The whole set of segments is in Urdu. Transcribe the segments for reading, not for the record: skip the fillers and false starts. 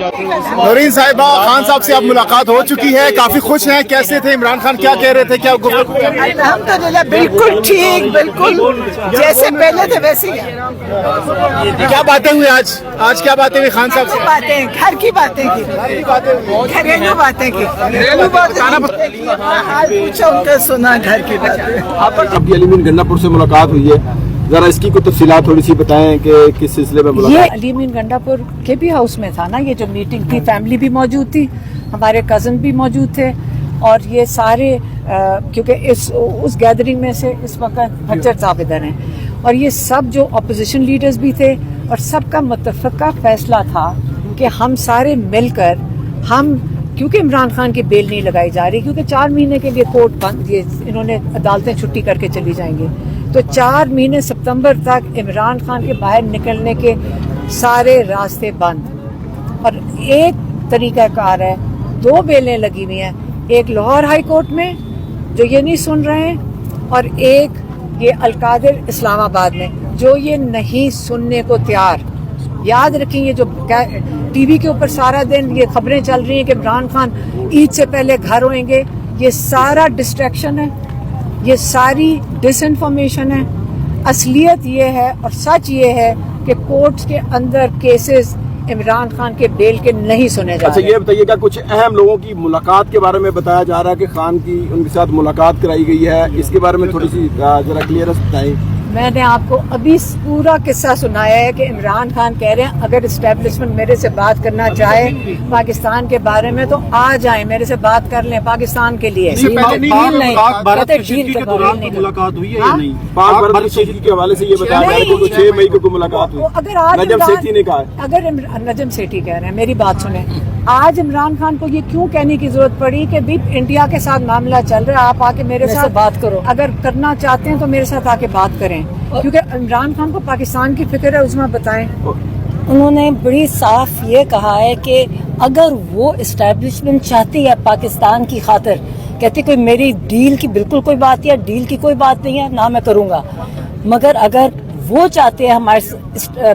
نورین صاحبہ، خان صاحب سے اب ملاقات ہو چکی ہے، کافی خوش ہیں، کیسے تھے عمران خان، کیا کہہ رہے تھے، کیا گفتگو؟ الحمدللہ بالکل ٹھیک، بالکل جیسے پہلے تھے ویسے ہی۔ کیا باتیں ہوئی آج کیا باتیں ہوئی خان صاحب سے؟ باتیں گھر کی باتیں کی، گھریلو باتیں کی، حال پوچھا ان کا، سنا گھر کی باتیں۔ اب علی امین گنڈا پور سے ملاقات ہوئی ہے، ذرا اس کی کوئی تفصیلات تھوڑی سی بتائیں کہ کس سلسلے میں ملاقات؟ یہ علی امین گنڈا پور کے بھی ہاؤس میں تھا نا، یہ جو میٹنگ تھی، فیملی بھی موجود تھی، ہمارے کزن بھی موجود تھے، اور یہ سارے کیونکہ اس گیدرنگ میں سے اس وقت بھچر صاحب ادھر ہیں، اور یہ سب جو اپوزیشن لیڈرز بھی تھے، اور سب کا متفقہ فیصلہ تھا کہ ہم سارے مل کر کیونکہ عمران خان کی بیل نہیں لگائی جا رہی، کیونکہ 4 مہینے کے لیے کورٹ بند، یہ انہوں نے عدالتیں چھٹی کر کے چلی جائیں گے، تو 4 مہینے سپتمبر تک عمران خان کے باہر نکلنے کے سارے راستے بند، اور ایک طریقہ کار ہے، 2 بیلیں لگی ہوئی ہیں، ایک لاہور ہائی کورٹ میں جو یہ نہیں سن رہے ہیں، اور ایک یہ القادر اسلام آباد میں جو یہ نہیں سننے کو تیار۔ یاد رکھیں، یہ جو ٹی وی کے اوپر سارا دن یہ خبریں چل رہی ہیں کہ عمران خان عید سے پہلے گھر ہوئیں گے، یہ سارا ڈسٹریکشن ہے، یہ ساری ڈس انفارمیشن ہے۔ اصلیت یہ ہے اور سچ یہ ہے کہ کورٹس کے اندر کیسز عمران خان کے بیل کے نہیں سنے جا رہے۔ اچھا، یہ بتائیے کہ کچھ اہم لوگوں کی ملاقات کے بارے میں بتایا جا رہا ہے کہ خان کی ان کے ساتھ ملاقات کرائی گئی ہے، اس کے بارے میں تھوڑی سی ذرا کلیئرنس بتائیں۔ میں نے آپ کو ابھی پورا قصہ سنایا ہے کہ عمران خان کہہ رہے ہیں اگر اسٹیبلشمنٹ میرے سے بات کرنا چاہے پاکستان کے بارے میں تو آ جائیں، میرے سے بات کر لیں پاکستان کے لیے۔ ملاقات ہوئی ہے یا نہیں؟ پاک بھارت شیخی کے حوالے سے یہ بتایا گیا ہے کہ 6 مئی کو ملاقات ہوئی، نجم سیٹھی نے کہا ہے۔ اگر نجم سیٹھی کہہ رہے ہیں، میری بات سنیں، آج عمران خان کو یہ کیوں کہنے کی ضرورت پڑی کہ بھی انڈیا کے ساتھ معاملہ چل رہا ہے، آپ آ کے میرے ساتھ بات کرو، اگر کرنا چاہتے ہیں تو میرے ساتھ آ کے بات کریں، کیونکہ عمران خان کو پاکستان کی فکر ہے۔ عظمیٰ بتائیں۔ انہوں نے بڑی صاف یہ کہا ہے کہ اگر وہ اسٹیبلشمنٹ چاہتی ہے پاکستان کی خاطر، کہتے کوئی میری ڈیل کی بالکل کوئی بات یا ڈیل کی کوئی بات نہیں ہے، نہ میں کروں گا، مگر اگر وہ چاہتے ہیں ہمارے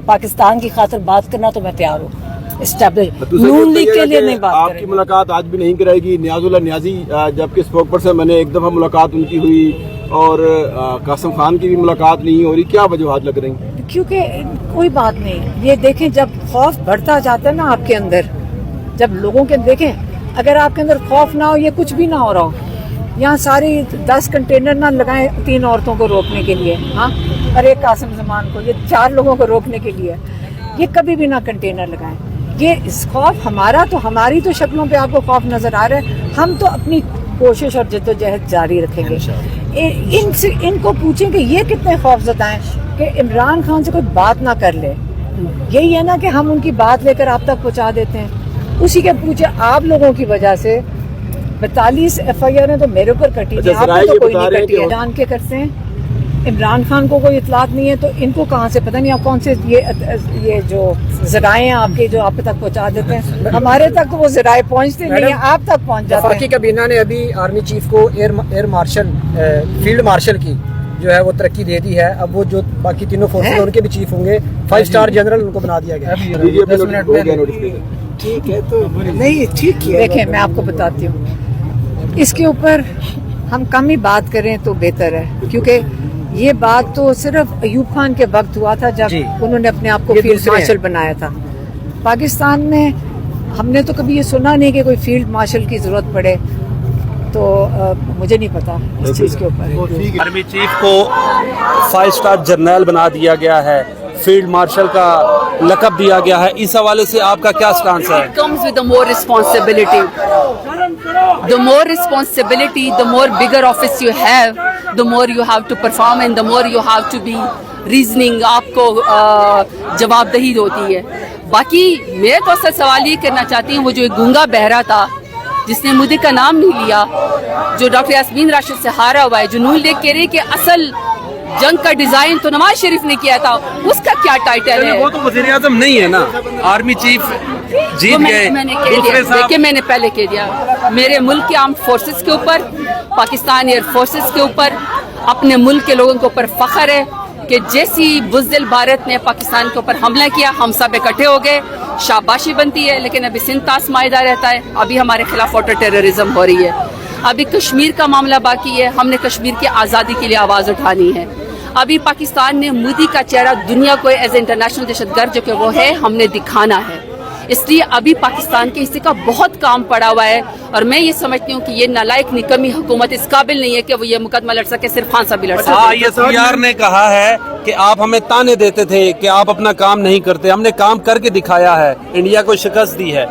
پاکستان کی خاطر بات کرنا تو میں تیار ہوں۔ نون لیگ کے لیے نہیں بات آپ کی ملاقات آج بھی نہیں کرائے گی نیاز اللہ نیازی، جبکہ اسپوک پرسن میں نے ایک دفعہ ملاقات ان کی ہوئی، اور قاسم خان کی بھی ملاقات نہیں ہو رہی، کیا وجوہات لگ رہی ہیں؟ کیونکہ کوئی بات نہیں، یہ دیکھیں جب خوف بڑھتا جاتا ہے نا آپ کے اندر، جب لوگوں کے دیکھیں اگر آپ کے اندر خوف نہ ہو، یہ کچھ بھی نہ ہو رہا ہو، یہاں ساری 10 کنٹینر نہ لگائیں 3 عورتوں کو روکنے کے لیے، ہاں، اور ایک قاسم زمان کو، یہ 4 لوگوں کو روکنے کے لیے، یہ کبھی بھی نہ کنٹینر لگائیں۔ یہ اس خوف ہمارا تو، ہماری تو شکلوں پہ آپ کو خوف نظر آ رہا ہے، ہم تو اپنی کوشش اور جدوجہد جاری رکھیں گے۔ ان کو پوچھیں کہ یہ کتنے خوف زدہ ہیں کہ عمران خان سے کوئی بات نہ کر لے، یہی ہے نا کہ ہم ان کی بات لے کر آپ تک پہنچا دیتے ہیں، اسی کے پوچھے آپ لوگوں کی وجہ سے 42 FIR تو میرے اوپر کٹی تھی، آپ کو تو کوئی نہیں کٹی ہے، جان کے کرتے ہیں۔ عمران خان کو کوئی اطلاعات نہیں ہے تو ان کو کہاں سے پتہ نہیں آپ کون سے یہ جو ذرائع ہیں آپ کے جو آپ تک پہنچا دیتے ہیں، ہمارے تک تو وہ ذرائع پہنچتے نہیں ہیں، آپ تک پہنچ جاتے ہیں۔ وفاقی کابینہ نے ابھی آرمی چیف کو ایئر مارشل، فیلڈ مارشل کی جو ہے وہ ترقی دے دی ہے، اب وہ جو باقی تینوں فورسز ہیں ان کے بھی چیف ہوں گے، 5 اسٹار جنرل ان کو بنا دیا گیا۔ ٹھیک ہے تو نہیں ٹھیک ہے، دیکھیں میں آپ کو بتاتی ہوں، اس کے اوپر ہم کم ہی بات کریں تو بہتر ہے، کیونکہ یہ بات تو صرف ایوب خان کے وقت ہوا تھا جب انہوں نے اپنے آپ کو فیلڈ مارشل بنایا تھا۔ پاکستان میں ہم نے تو کبھی یہ سنا نہیں کہ کوئی فیلڈ مارشل کی ضرورت پڑے، تو مجھے نہیں پتا اس چیز کے اوپر۔ آرمی چیف کو 5 اسٹار جرنیل بنا دیا گیا ہے، فیلڈ مارشل کا لقب دیا گیا ہے، اس حوالے سے آپ کا کیا سٹانس ہے؟ It comes with the more responsibility. The more responsibility, the more bigger office you have, the more you have to perform and the more you have to be reasoning. آپ کو جواب دہی ہوتی ہے۔ باقی میں تو اصل سوال یہ کرنا چاہتی ہوں، وہ جو ایک گونگا بہرا تھا جس نے مودی کا نام نہیں لیا، جو ڈاکٹر یاسمین راشد سے ہارا ہوا ہے، جو نون لیگ کہہ رہی کہ اصل جنگ کا ڈیزائن تو نواز شریف نے کیا تھا، اس کا کیا ٹائٹل ہے؟ وہ تو وزیر اعظم نہیں ہے نا، آرمی چیف جیت گئے۔ میں نے کہہ دیا، دیکھیں میں نے پہلے کہہ دیا، میرے ملک کے آرمڈ فورسز کے اوپر، پاکستان ایئر فورسز کے اوپر، اپنے ملک کے لوگوں کے اوپر فخر ہے، کہ جیسی بزدل بھارت نے پاکستان کے اوپر حملہ کیا ہم سب اکٹھے ہو گئے, شاباشی بنتی ہے, لیکن ابھی سندھ آسمائیدہ رہتا ہے, ابھی ہمارے خلاف واٹر ٹیررزم ہو رہی ہے, ابھی کشمیر کا معاملہ باقی ہے, ہم نے کشمیر کی آزادی کے لیے آواز اٹھانی ہے. ابھی پاکستان نے مودی کا چہرہ دنیا کو ایز اے انٹرنیشنل دہشت گرد جو کہ وہ ہے ہم نے دکھانا ہے. اس لیے ابھی پاکستان کے حصے کا بہت کام پڑا ہوا ہے, اور میں یہ سمجھتی ہوں کہ یہ نالائق نکمی حکومت اس قابل نہیں ہے کہ وہ یہ مقدمہ لڑ سکے, صرف خان صاحب بھی لڑ سکے. ISPR نے کہا ہے کہ آپ ہمیں تانے دیتے تھے کہ آپ اپنا کام نہیں کرتے, ہم نے کام کر کے دکھایا ہے, انڈیا کو شکست دی ہے.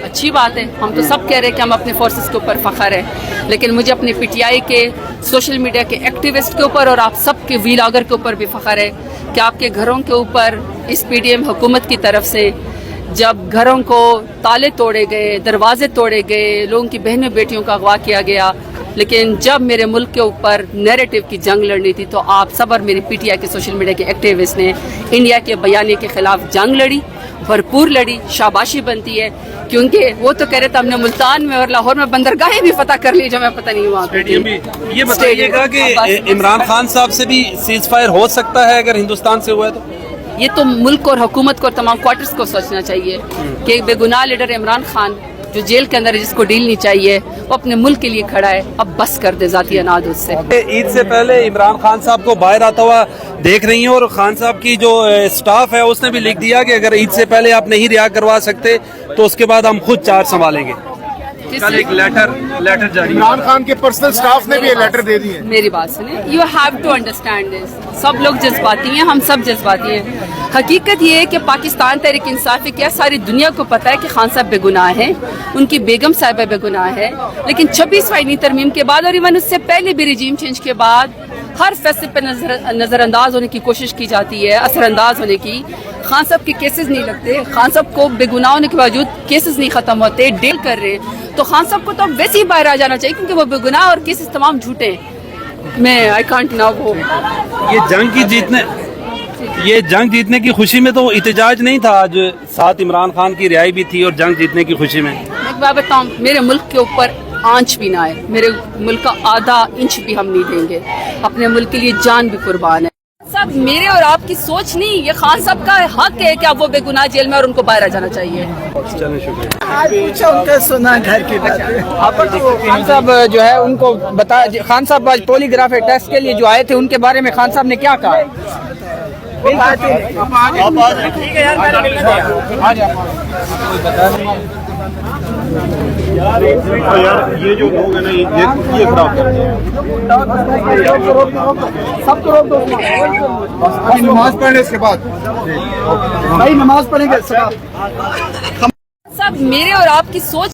اچھی بات ہے, ہم تو سب کہہ رہے ہیں کہ ہم اپنے فورسز کے اوپر فخر ہے, لیکن مجھے اپنے PTI کے سوشل میڈیا کے ایکٹیوسٹ کے اوپر اور آپ سب کے ویلاگر کے اوپر بھی فخر ہے کہ آپ کے گھروں کے اوپر اس PDM حکومت کی طرف سے جب گھروں کو تالے توڑے گئے, دروازے توڑے گئے, لوگوں کی بہنوں بیٹیوں کا اغوا کیا گیا, لیکن جب میرے ملک کے اوپر نیریٹو کی جنگ لڑنی تھی تو آپ سب اور میری PTI کے سوشل میڈیا کے ایکٹیوسٹ نے انڈیا کے بیانیے کے خلاف جنگ لڑی, بھرپور لڑی, شاباشی بنتی ہے, کیونکہ وہ تو کہہ رہے تھے ہم نے ملتان میں اور لاہور میں بندرگاہیں بھی فتح کر لی جو میں پتہ نہیں وہاں پہ. یہ بتائیے گا کہ عمران خان صاحب سے بھی سیز فائر ہو سکتا ہے اگر ہندوستان سے ہوا ہے تو؟ یہ تو ملک اور حکومت کو اور تمام کوارٹرز کو سوچنا چاہیے کہ ایک بے گناہ لیڈر عمران خان جو جیل کے اندر ہے, جس کو ڈیل نہیں چاہیے, وہ اپنے ملک کے لیے کھڑا ہے, اب بس کر دے ذاتی اناد اس سے. عید سے پہلے عمران خان صاحب کو باہر آتا ہوا دیکھ رہی ہیں, اور خان صاحب کی جو سٹاف ہے اس نے بھی لکھ دیا کہ اگر عید سے پہلے آپ نہیں رہا کروا سکتے تو اس کے بعد ہم خود چارج سنبھالیں گے. کل ایک لیٹر جاری, عمران خان کے پرسنل سٹاف نے بھی یہ لیٹر دے دی ہے. میری بات سنیں, you have to understand this, سب لوگ جذباتی ہیں, ہم سب جذباتی ہیں. حقیقت یہ ہے کہ پاکستان تحریک انصاف کیا ساری دنیا کو پتہ ہے کہ خان صاحب بے گناہ ہیں, ان کی بیگم صاحبہ بے گناہ ہے, لیکن 26 آئینی ترمیم کے بعد اور ایون اس سے پہلے بھی رجیم چینج کے بعد ہر فیصلے پہ نظر انداز ہونے کی کوشش کی جاتی ہے, اثر انداز ہونے کی. خان صاحب کے کیسز نہیں لگتے, خان صاحب کو بے گناہ ہونے کے باوجود کیسز نہیں ختم ہوتے, ڈیل کر رہے, تو خان صاحب کو تو اب ویسے ہی باہر آ جانا چاہیے کیونکہ وہ بے گناہ اور کیسز تمام جھوٹے ہیں. میں آئی کانٹ ناؤ گو. یہ جنگ جیتنے کی خوشی میں تو احتجاج نہیں تھا, آج ساتھ عمران خان کی رہائی بھی تھی اور جنگ جیتنے کی خوشی میں. میں ایک بات بتاؤں, میرے ملک کے اوپر آنچ بھی نہ آئے, میرے ملک کا آدھا انچ بھی ہم نہیں دیں گے, اپنے ملک کے لیے جان بھی قربان ہے. سب میرے اور آپ کی سوچ نہیں, یہ خان صاحب کا حق ہے کہ اب وہ بے گناہ جیل میں اور ان کو باہر آ جانا چاہیے. چلیں شکریہ. پوچھا ان کا سنا گھر کی باتیں. خان صاحب جو ہے ان کو بتا, خان صاحب آج پولی گراف ٹیسٹ کے لیے جو آئے تھے ان کے بارے میں خان صاحب نے کیا کہا؟ یہ جو لوگ ہیں نا یہ خراب کرتے ہیں. نماز پڑھنے اس کے بعد بھائی نماز پڑھیں گے. سب میرے اور آپ کی سوچ